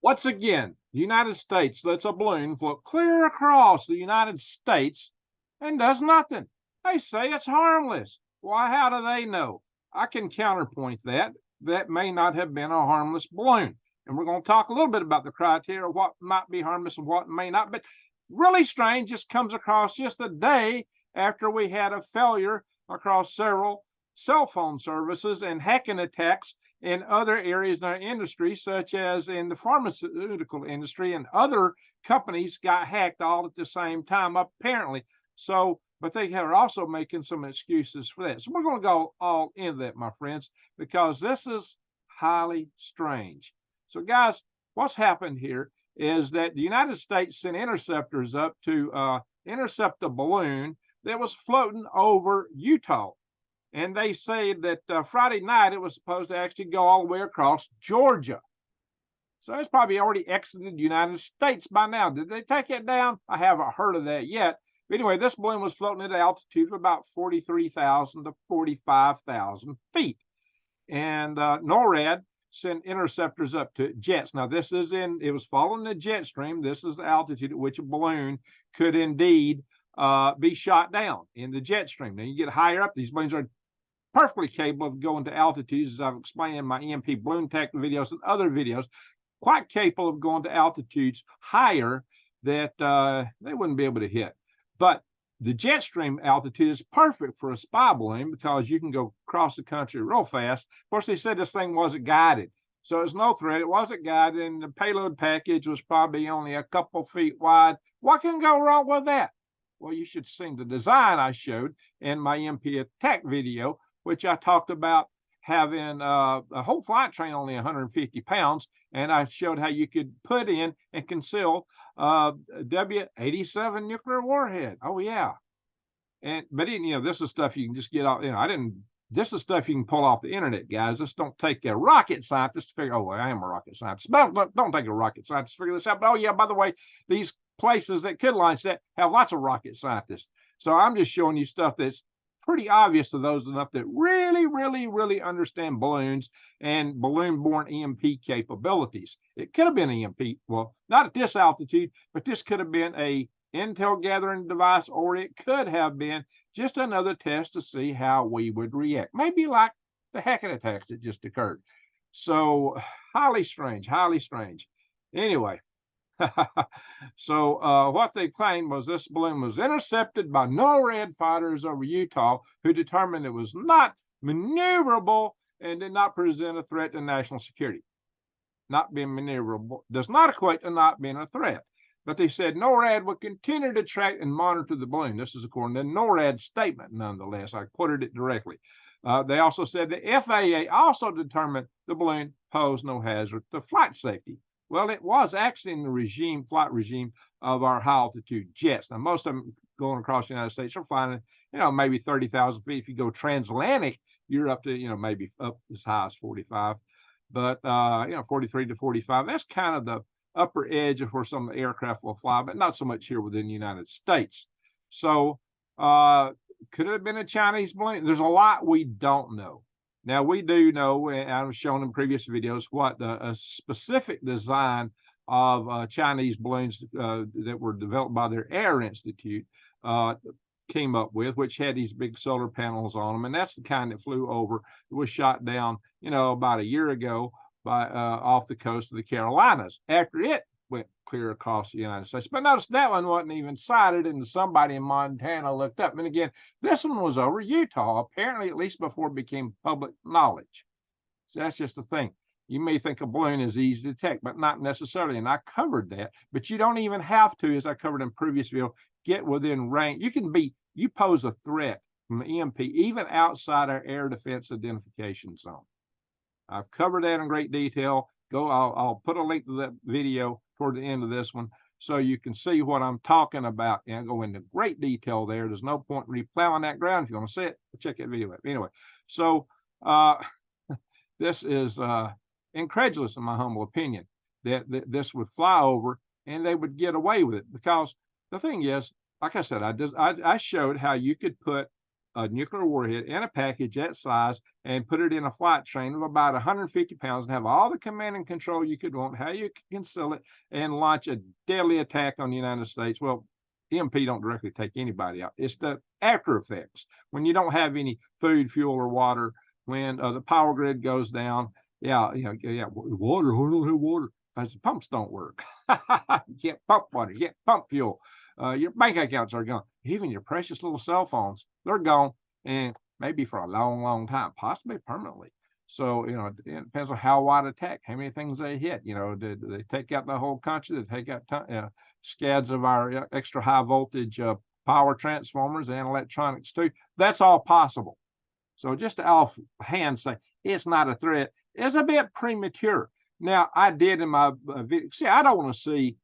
Once again, the United States lets a balloon float clear across the United States and does nothing. They say it's harmless. Why, how do they know? I can counterpoint that. That may not have been a harmless balloon. And we're going to talk a little bit about the criteria, what might be harmless and what may not. But really strange, just comes across just a day after we had a failure across several cell phone services and hacking attacks in other areas in our industry, such as in the pharmaceutical industry, and other companies got hacked all at the same time, apparently. So, but they are also making some excuses for that. So we're going to go all into that, my friends, because this is highly strange. So, guys, what's happened here is that the United States sent interceptors up to intercept a balloon that was floating over Utah. And they say that Friday night it was supposed to actually go all the way across Georgia. So it's probably already exited the United States by now. Did they take it down? I haven't heard of that yet. But anyway, this balloon was floating at an altitude of about 43,000 to 45,000 feet. And NORAD sent interceptors up to jets. Now, this is it was following the jet stream. This is the altitude at which a balloon could indeed be shot down in the jet stream. Now, you get higher up, these balloons are perfectly capable of going to altitudes, as I've explained in my EMP balloon tech videos and other videos, quite capable of going to altitudes higher that they wouldn't be able to hit. But the jet stream altitude is perfect for a spy balloon because you can go across the country real fast. Of course, they said this thing wasn't guided. So it's no threat. It wasn't guided, and the payload package was probably only a couple feet wide. What can go wrong with that? Well, you should see the design I showed in my EMP attack video, which I talked about having a whole flight train only 150 pounds, and I showed how you could put in and conceal W-87 nuclear warhead. Oh yeah, but this is stuff you can just get off. I didn't. This is stuff you can pull off the internet, guys. This don't take a rocket scientist to figure. Oh, well, I am a rocket scientist, but don't take a rocket scientist to figure this out. But oh yeah, by the way, these places that could launch that have lots of rocket scientists. So I'm just showing you stuff that's pretty obvious to those enough that really understand balloons and balloon-borne EMP capabilities. It could have been EMP, well, not at this altitude, but this could have been a intel gathering device, or it could have been just another test to see how we would react. Maybe like the hacking attacks that just occurred. So highly strange, highly strange. Anyway, so what they claimed was this balloon was intercepted by NORAD fighters over Utah, who determined it was not maneuverable and did not present a threat to national security. Not being maneuverable does not equate to not being a threat. But they said NORAD would continue to track and monitor the balloon. This is according to NORAD's statement, nonetheless. I quoted it directly. They also said the FAA also determined the balloon posed no hazard to flight safety. Well, it was actually in the flight regime of our high altitude jets. Now, most of them going across the United States are flying, maybe 30,000 feet. If you go transatlantic, you're up to, maybe up as high as 45. But, 43 to 45, that's kind of the upper edge of where some of the aircraft will fly, but not so much here within the United States. So, could it have been a Chinese balloon? There's a lot we don't know. Now, we do know, and I've shown in previous videos, what a specific design of Chinese balloons that were developed by their Air Institute came up with, which had these big solar panels on them. And that's the kind that flew over. It was shot down, about a year ago by off the coast of the Carolinas after it went clear across the United States. But notice that one wasn't even sighted, and somebody in Montana looked up. And again, this one was over Utah, apparently at least before it became public knowledge. So that's just the thing. You may think a balloon is easy to detect, but not necessarily. And I covered that. But you don't even have to, as I covered in previous video, get within range. You pose a threat from EMP even outside our air defense identification zone. I've covered that in great detail. I'll put a link to that video toward the end of this one so you can see what I'm talking about, and go into great detail there. There's no point in replowing that ground. If you want to see it, check that video out. Anyway, so this is incredulous in my humble opinion that this would fly over and they would get away with it, because the thing is, like I said, I showed how you could put a nuclear warhead in a package that size and put it in a flight train of about 150 pounds and have all the command and control you could want, how you can conceal it, and launch a deadly attack on the United States. Well, EMP don't directly take anybody out. It's the after effects when you don't have any food, fuel, or water. When the power grid goes down, water. I don't have water because the pumps don't work. You can't pump water. You can't pump fuel. Your bank accounts are gone. Even your precious little cell phones, they're gone, and maybe for a long, long time, possibly permanently. So, it depends on how wide attack, how many things they hit. Did they take out the whole country? Did they take out scads of our extra high voltage power transformers and electronics too? That's all possible. So just to offhand say it's not a threat is a bit premature. Now, I did in my video, I don't want to see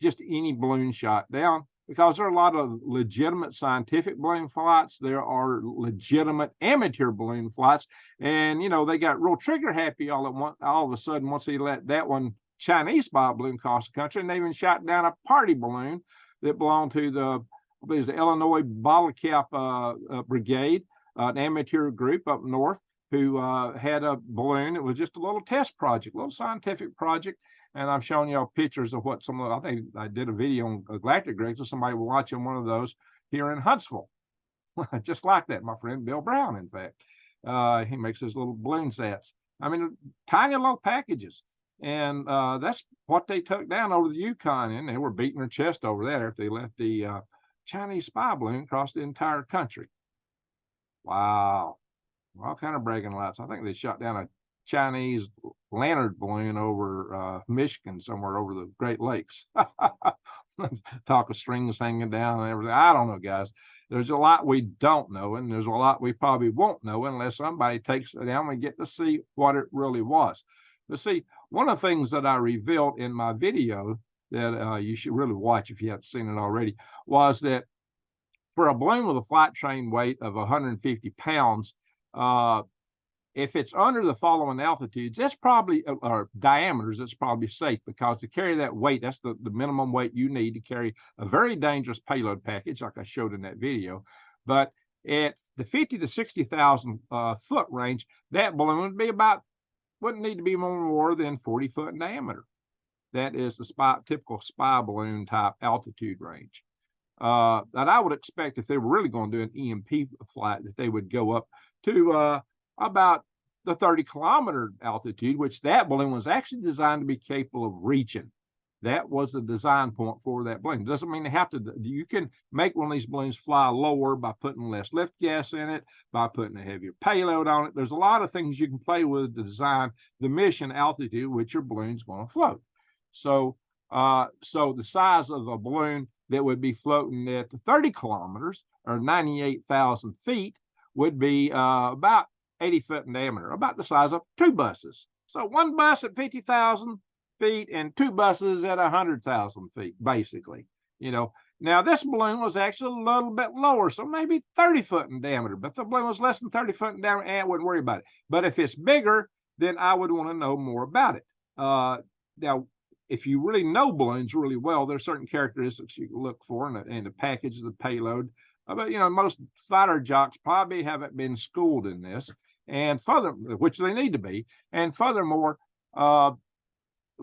just any balloon shot down because there are a lot of legitimate scientific balloon flights. There are legitimate amateur balloon flights. And, they got real trigger happy all of a sudden once they let that one Chinese spy balloon cross the country. And they even shot down a party balloon that belonged to the Illinois Bottle Cap Brigade, an amateur group up north who had a balloon. It was just a little test project, a little scientific project. And I'm showing y'all pictures of what I think I did a video on galactic grids, so somebody was watching one of those here in Huntsville. Just like that, my friend Bill Brown, in fact. He makes his little balloon sets. I mean, tiny little packages. And that's what they took down over the Yukon, and they were beating their chest over that after they let the Chinese spy balloon cross the entire country. Wow. All kind of bragging rights. I think they shot down a Chinese lantern balloon over Michigan, somewhere over the Great Lakes. Talk of strings hanging down and everything. I don't know, guys. There's a lot we don't know, and there's a lot we probably won't know unless somebody takes it down and we get to see what it really was. But see, one of the things that I revealed in my video that you should really watch if you haven't seen it already was that for a balloon with a flight train weight of 150 pounds, if it's under the following altitudes, that's probably, or diameters, it's probably safe because to carry that weight, that's the minimum weight you need to carry a very dangerous payload package, like I showed in that video. But at the 50 to 60,000 foot range, that balloon wouldn't need to be more than 40 foot in diameter. That is the typical spy balloon type altitude range. That I would expect if they were really going to do an EMP flight, that they would go up to about the 30-kilometer altitude, which that balloon was actually designed to be capable of reaching. That was the design point for that balloon. Doesn't mean they have to. You can make one of these balloons fly lower by putting less lift gas in it, by putting a heavier payload on it. There's a lot of things you can play with to design the mission altitude which your balloon's going to float. So the size of a balloon that would be floating at 30 kilometers or 98,000 feet would be about 80 foot in diameter, about the size of 2 buses. So one bus at 50,000 feet and 2 buses at 100,000 feet, basically. Now this balloon was actually a little bit lower, so maybe 30 foot in diameter. But if the balloon was less than 30 foot in diameter, I wouldn't worry about it. But if it's bigger, then I would want to know more about it. Now, if you really know balloons really well, there's certain characteristics you can look for in the package of the payload. But most fighter jocks probably haven't been schooled in this, and which they need to be. And furthermore,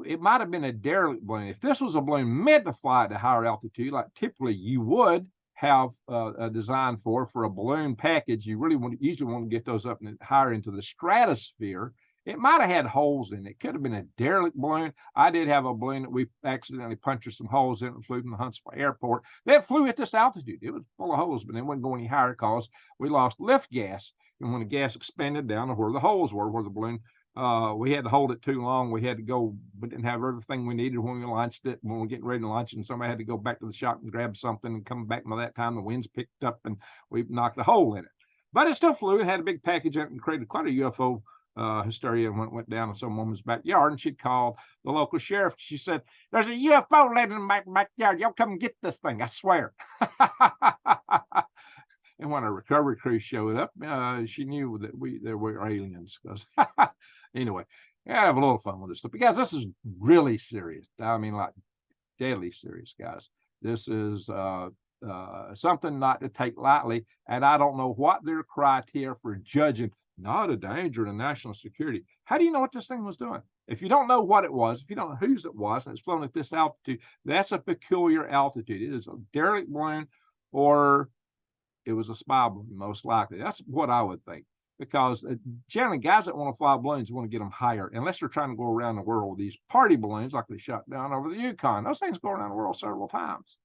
it might have been a derelict balloon. If this was a balloon meant to fly at a higher altitude, like typically you would have a design for a balloon package, you really usually want to get those up higher into the stratosphere. It might have had holes in it. It could have been a derelict balloon. I did have a balloon that we accidentally punctured some holes in and flew from the Huntsville airport. That flew at this altitude. It was full of holes, but it wouldn't go any higher because we lost lift gas. And when the gas expanded down to where the holes were, where the balloon, we had to hold it too long. We had to go, we didn't have everything we needed when we launched it. When we were getting ready to launch it, and somebody had to go back to the shop and grab something and come back. And by that time, the winds picked up and we knocked a hole in it. But it still flew. It had a big package in it and created quite a UFO hysteria when it went down in some woman's backyard, and she called the local sheriff. She said, "There's a UFO landing in my backyard. Y'all come and get this thing, I swear." And when a recovery crew showed up, she knew that there were aliens. Because anyway, yeah, have a little fun with this stuff. Because this is really serious. I mean, like deadly serious, guys. This is something not to take lightly. And I don't know what their criteria for judging not a danger to national security. How do you know what this thing was doing? If you don't know what it was, if you don't know whose it was, and it's flown at this altitude, that's a peculiar altitude. It is a derelict balloon, or it was a spy balloon, most likely. That's what I would think. Because generally, guys that want to fly balloons want to get them higher, unless they're trying to go around the world with these party balloons like they shot down over the Yukon. Those things go around the world several times.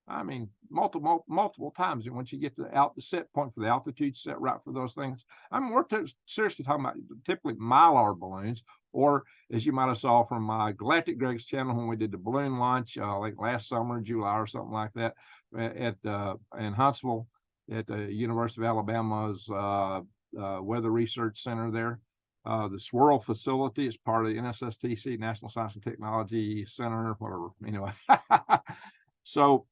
I mean, multiple times. And once you get to the set point for the altitude set right for those things, I mean, we're seriously talking about typically Mylar balloons, or as you might have saw from my Galactic Greg's channel when we did the balloon launch, like last summer, July or something like that, in Huntsville at the University of Alabama's Weather Research Center there. The Swirl facility is part of the NSSTC, National Science and Technology Center, whatever, anyway. So,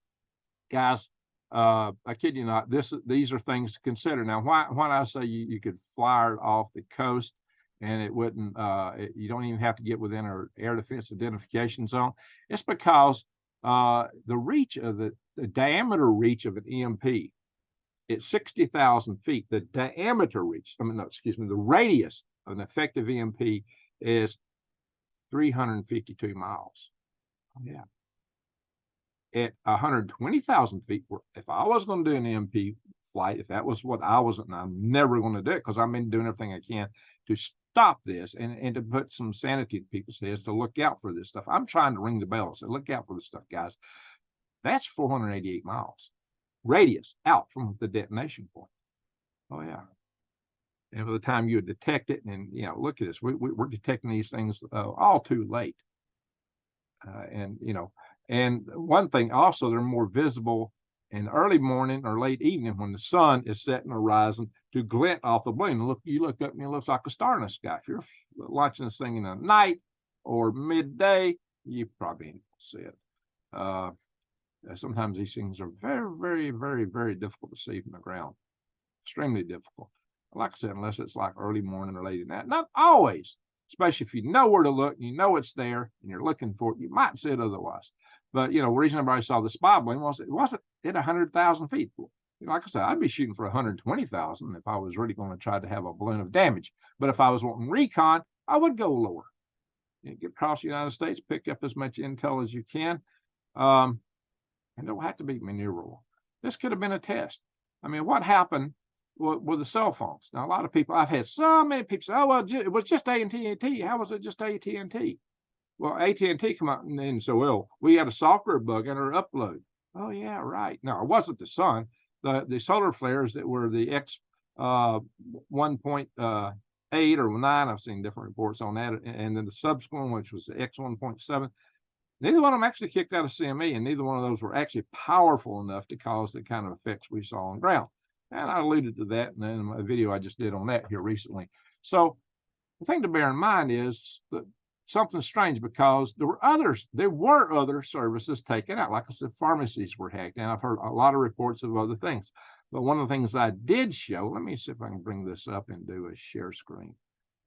guys, I kid you not, these are things to consider. Now, why I say you could fly it off the coast and it wouldn't, you don't even have to get within our air defense identification zone. It's because the reach of the diameter reach of an EMP, it's 60,000 feet. The diameter reach, the radius of an effective EMP is 352 miles. Yeah. At 120,000 feet, if I was going to do an EMP flight, if that was what I wasn't, and I'm never going to do it because I've been doing everything I can to stop this and to put some sanity in people's heads to look out for this stuff. I'm trying to ring the bell. So look out for this stuff, guys. That's 488 miles radius out from the detonation point. Oh, yeah. And by the time you would detect it, and, look at this, we're detecting these things all too late. And one thing also, they're more visible in early morning or late evening when the sun is setting the horizon to glint off the balloon. You look up and it looks like a star in the sky. If you're watching this thing in the night or midday, you probably ain't gonna see it. Sometimes these things are very, very, very, very difficult to see from the ground. Extremely difficult. Like I said, unless it's like early morning or late at night. Not always, especially if you know where to look and you know it's there and you're looking for it, you might see it otherwise. But, the reason everybody saw the spy balloon was it wasn't at 100,000 feet. Like I said, I'd be shooting for 120,000 if I was really going to try to have a balloon of damage. But if I was wanting recon, I would go lower. Get across the United States, pick up as much intel as you can. And don't have to be maneuverable. This could have been a test. I mean, what happened with the cell phones? Now, a lot of people, I've had so many people say, oh, well, it was just AT&T. How was it just AT&T? Well, AT&T come out and so, well, we had a software bug in our upload. Oh, yeah, right. No, it wasn't the sun. The solar flares that were the X 1.8 or 9, I've seen different reports on that. And then the subsequent, which was the X 1.7. Neither one of them actually kicked out of CME, and neither one of those were actually powerful enough to cause the kind of effects we saw on ground. And I alluded to that in a video I just did on that here recently. So the thing to bear in mind is that something strange, because there were other services taken out. Like I said, pharmacies were hacked, and I've heard a lot of reports of other things. But one of the things I did show, let me see if I can bring this up and do a share screen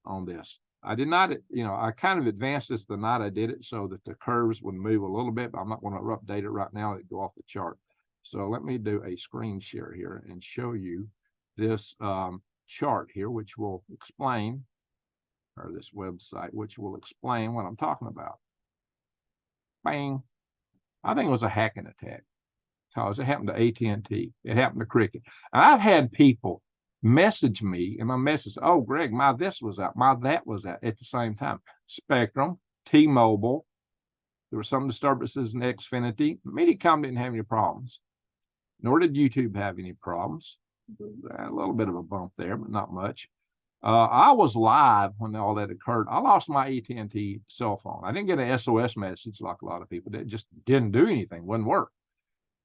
on this. I did not, I kind of advanced this the night I did it so that the curves would move a little bit, but I'm not going to update it right now. It'd go off the chart. So let me do a screen share here and show you this chart here, which will explain, or this website, which will explain what I'm talking about. Bang. I think it was a hacking attack because it happened to AT&T. It happened to Cricket. And I've had people message me and my message, oh, Greg, my this was out, my that was out at the same time. Spectrum, T-Mobile, there were some disturbances in Xfinity. Mediacom didn't have any problems, nor did YouTube have any problems. A little bit of a bump there, but not much. I was live when all that occurred. I lost my AT&T cell phone. I didn't get an SOS message like a lot of people did. It just didn't do anything, wouldn't work.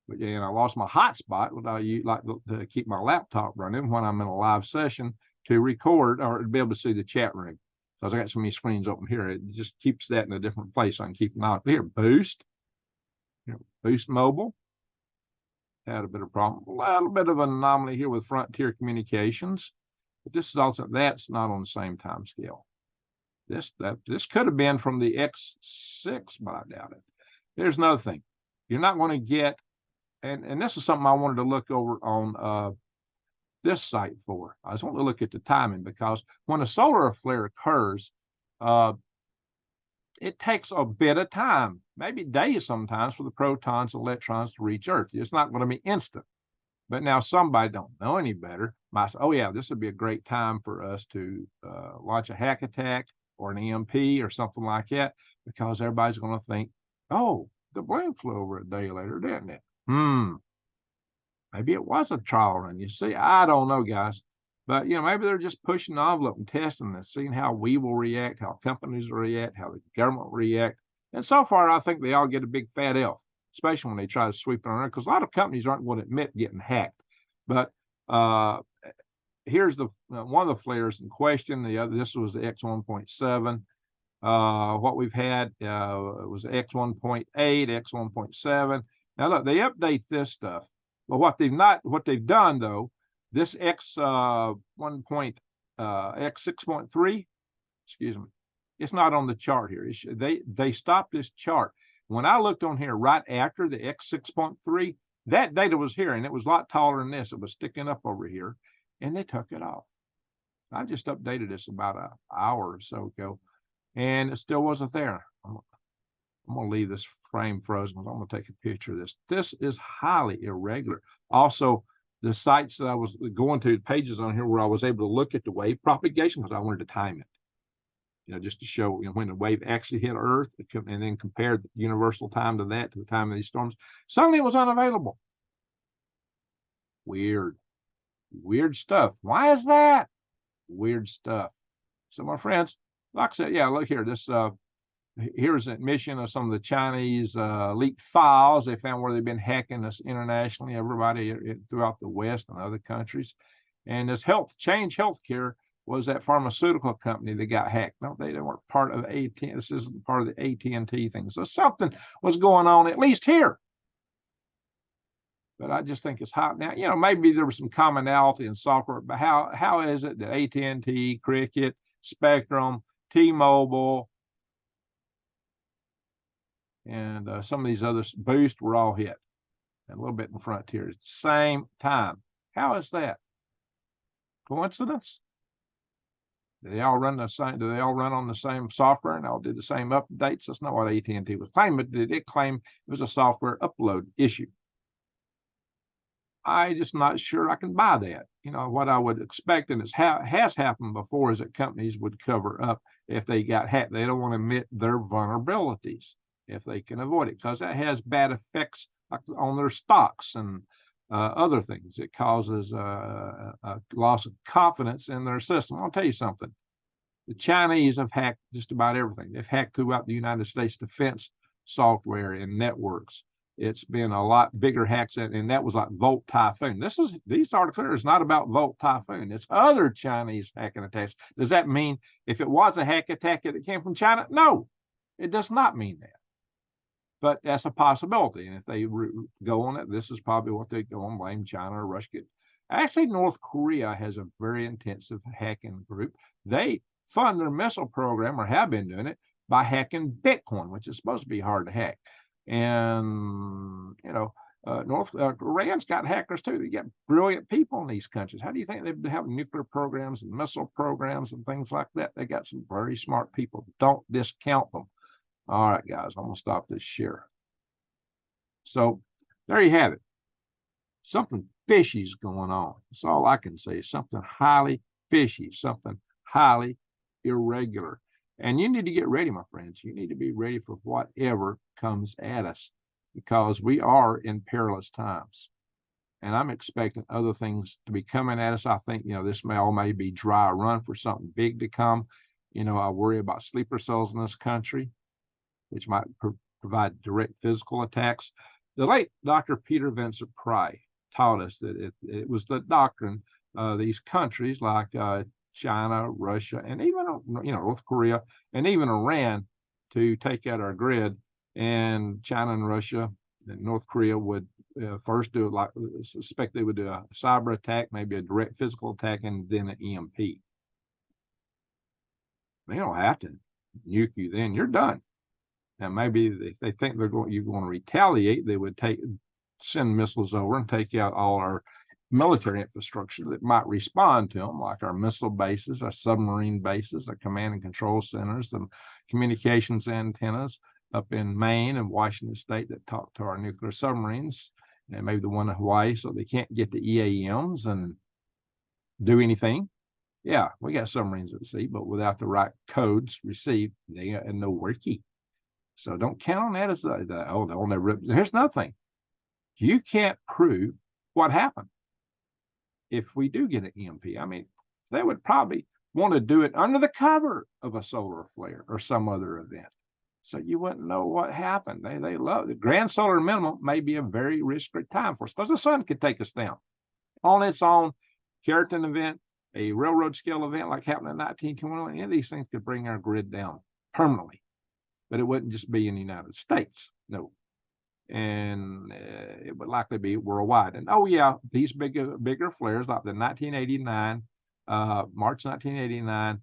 But I lost my hotspot, what I use like to keep my laptop running when I'm in a live session to record or to be able to see the chat room. Because I got so many screens open here, it just keeps that in a different place. So I can keep an eye on here. Boost, Boost Mobile had a bit of problem. A little bit of an anomaly here with Frontier Communications, but this is also that's not on the same time scale. This could have been from the X6, but I doubt it. Here's another thing: you're not going to get and this is something I wanted to look over on this site for. I just want to look at the timing, because when a solar flare occurs, uh, it takes a bit of time, maybe days sometimes, for the protons and electrons to reach Earth. It's not going to be instant. But now somebody don't know any better might say, oh yeah, this would be a great time for us to launch a hack attack or an EMP or something like that, because everybody's going to think, oh, the balloon flew over a day later, didn't it? Maybe it was a trial run. You see, I don't know, guys. But, maybe they're just pushing the envelope and testing and seeing how we will react, how companies will react, how the government will react. And so far, I think they all get a big fat F, especially when they try to sweep it around, because a lot of companies aren't going to admit getting hacked. But here's the one of the flares in question. The other, this was the X1.7. What we've had was X1.8, X1.7. Now look, they update this stuff. But what they've done though, this X6.3, excuse me, it's not on the chart here. They stopped this chart. When I looked on here right after the X6.3, that data was here, and it was a lot taller than this. It was sticking up over here, and they took it off. I just updated this about an hour or so ago, and it still wasn't there. I'm going to leave this frame frozen. I'm going to take a picture of this. This is highly irregular. Also, the sites that I was going to, pages on here where I was able to look at the wave propagation, because I wanted to time it, just to show when the wave actually hit Earth, and then compare the universal time to that, to the time of these storms. Suddenly it was unavailable. Weird stuff. Why is that? Weird stuff. So my friends, like I said, yeah, look here. This here's an admission of some of the Chinese leaked files they found where they've been hacking us internationally, everybody throughout the West and other countries. And this Change Healthcare was that pharmaceutical company that got hacked. No, they weren't part of AT&T. This isn't part of the AT&T thing. So something was going on, at least here. But I just think it's hot now. Maybe there was some commonality in software, but how is it that AT&T, Cricket, Spectrum, T-Mobile, and some of these others, Boost, were all hit, and a little bit in Frontier at the same time? How is that? Coincidence? Do they all run the same? Do they all run on the same software and all do the same updates? That's not what AT&T was claiming. But did it claim it was a software upload issue? I just not sure I can buy that. What I would expect, and has happened before, is that companies would cover up if they got hacked. They don't want to admit their vulnerabilities if they can avoid it, because that has bad effects on their stocks and other things. It causes a loss of confidence in their system. I'll tell you something. The Chinese have hacked just about everything. They've hacked throughout the United States defense software and networks. It's been a lot bigger hacks, and that was like Volt Typhoon. These articles is not about Volt Typhoon. It's other Chinese hacking attacks. Does that mean if it was a hack attack that came from China? No, it does not mean that. But that's a possibility. And if they go on it, this is probably what they go on, blame China or Russia. Actually, North Korea has a very intensive hacking group. They fund their missile program, or have been doing it, by hacking Bitcoin, which is supposed to be hard to hack. And, North Koreans got hackers too. They got brilliant people in these countries. How do you think they have nuclear programs and missile programs and things like that? They got some very smart people. Don't discount them. All right, guys, I'm going to stop this share. So there you have it. Something fishy is going on. That's all I can say. Something highly fishy, something highly irregular. And you need to get ready, my friends. You need to be ready for whatever comes at us, because we are in perilous times. And I'm expecting other things to be coming at us. I think, this may be dry run for something big to come. I worry about sleeper cells in this country, which might provide direct physical attacks. The late Dr. Peter Vincent Pry taught us that it was the doctrine of these countries like China, Russia, and even North Korea, and even Iran, to take out our grid. And China and Russia and North Korea would first do it, suspect they would do a cyber attack, maybe a direct physical attack, and then an EMP. They don't have to nuke you. Then you're done. Now maybe if they think you're going to retaliate, they would send missiles over and take out all our military infrastructure that might respond to them, like our missile bases, our submarine bases, our command and control centers, the communications antennas up in Maine and Washington State that talk to our nuclear submarines, and maybe the one in Hawaii, so they can't get the EAMs and do anything. Yeah, we got submarines at sea, but without the right codes received, they are no worky. So don't count on that as oh, they'll never. Here's another thing. You can't prove what happened if we do get an EMP. I mean, they would probably want to do it under the cover of a solar flare or some other event. So you wouldn't know what happened. They love the grand solar minimum may be a very risky time for us because the sun could take us down on its own. Keratin event, a railroad scale event like happened in 1921, any of these things could bring our grid down permanently. But it wouldn't just be in the United States, no. And it would likely be worldwide. And oh yeah, these bigger flares like the 1989, March 1989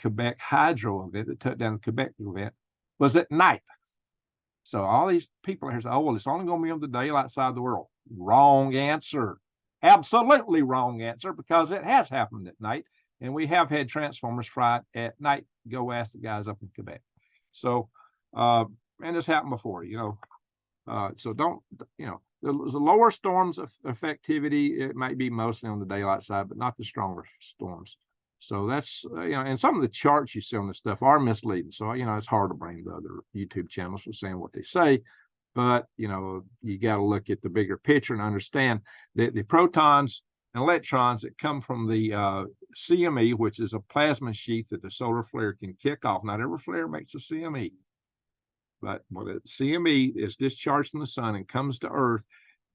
Quebec hydro event that took down the Quebec event was at night. So all these people here say, oh, well, it's only going to be on the daylight side of the world. Wrong answer. Absolutely wrong answer, because it has happened at night. And we have had transformers fried at night. Go ask the guys up in Quebec. So, and this happened before, so don't, the lower storms of effectivity, it might be mostly on the daylight side, but not the stronger storms. So that's, and some of the charts you see on this stuff are misleading. So, it's hard to blame the other YouTube channels for saying what they say. But, you got to look at the bigger picture and understand that the protons and electrons that come from the CME, which is a plasma sheath that the solar flare can kick off. Not every flare makes a CME. But when the CME is discharged from the sun and comes to Earth,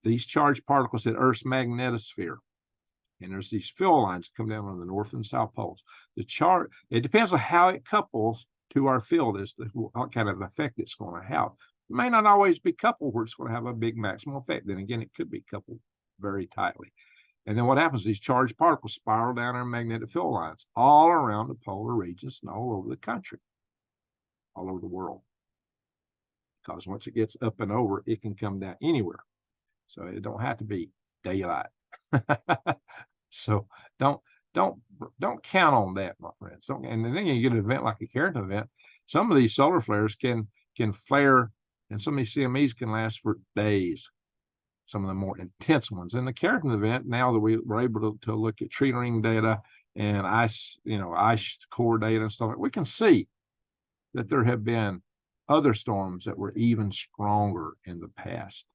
these charged particles hit Earth's magnetosphere. And there's these fill lines that come down on the north and south poles. It depends on how it couples to our field as to what kind of effect it's going to have. It may not always be coupled where it's going to have a big maximum effect. Then again, it could be coupled very tightly. And then what happens? These charged particles spiral down our magnetic field lines all around the polar regions and all over the country, all over the world. Because once it gets up and over, it can come down anywhere. So it don't have to be daylight. So don't count on that, my friends. And then you get an event like a Keratin event. Some of these solar flares can flare, and some of these CMEs can last for days. Some of the more intense ones. In the Keratin event, now that we're able to look at tree ring data and ice core data and stuff, we can see that there have been other storms that were even stronger in the past.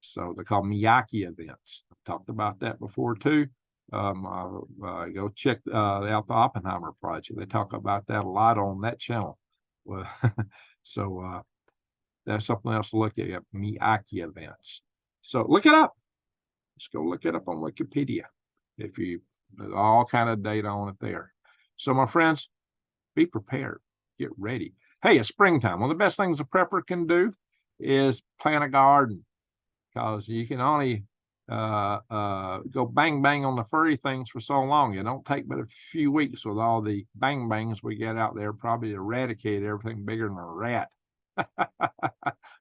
So they're called Miyake events. I've talked about that before too. Go check out the Oppenheimer project. They talk about that a lot on that channel. Well, so that's something else to look at, Miyake events. So look it up. Just go look it up on Wikipedia. There's all kind of data on it there. So my friends, be prepared. Get ready. Hey, it's springtime. One of the best things a prepper can do is plant a garden, because you can only go bang bang on the furry things for so long. It don't take but a few weeks with all the bang bangs we get out there, probably eradicate everything bigger than a rat.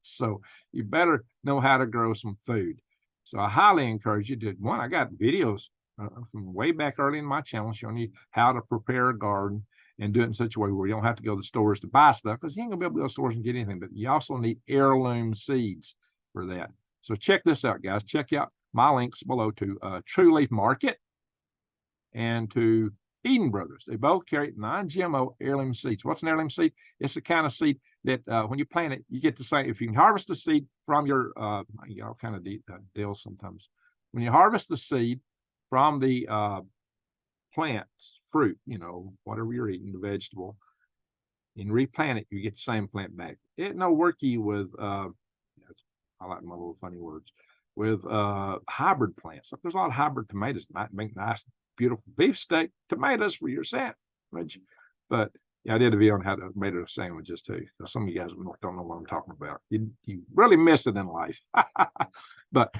So you better know how to grow some food. So I highly encourage you to, I got videos from way back early in my channel showing you how to prepare a garden and do it in such a way where you don't have to go to the stores to buy stuff, because you ain't gonna be able to go to the stores and get anything. But you also need heirloom seeds for that. So check this out, guys. Check out my links below to True Leaf Market and to Eden Brothers. They both carry non-GMO heirloom seeds. What's an heirloom seed? It's the kind of seed that when you plant it, you get the same. If you can harvest the seed from your, kind of deal sometimes. When you harvest the seed from the plants, fruit, whatever you're eating, the vegetable, and replant it, you get the same plant back. It no worky with, I like my little funny words, with hybrid plants. There's a lot of hybrid tomatoes that might make nice, beautiful beefsteak tomatoes for your sandwich. But yeah, I did a video on how to make tomato sandwiches too. So some of you guys don't know what I'm talking about. You really miss it in life. But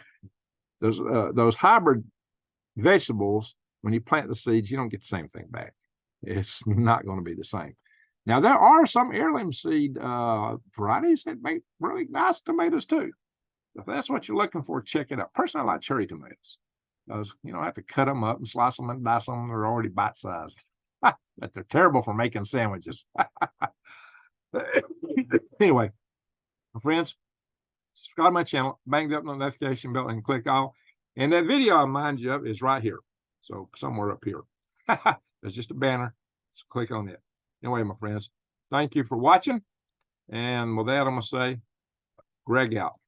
those hybrid vegetables, when you plant the seeds, you don't get the same thing back. It's not going to be the same. Now, there are some heirloom seed varieties that make really nice tomatoes too. If that's what you're looking for, check it out. Personally, I like cherry tomatoes. Those, you know, I have to cut them up and slice them and dice them. They're already bite-sized. But they're terrible for making sandwiches. Anyway, my friends, subscribe to my channel, bang the notification bell, and click all. And that video I remind you of is right here. So somewhere up here. There's just a banner. So click on it. Anyway, my friends, thank you for watching. And with that, I'm going to say, Greg out.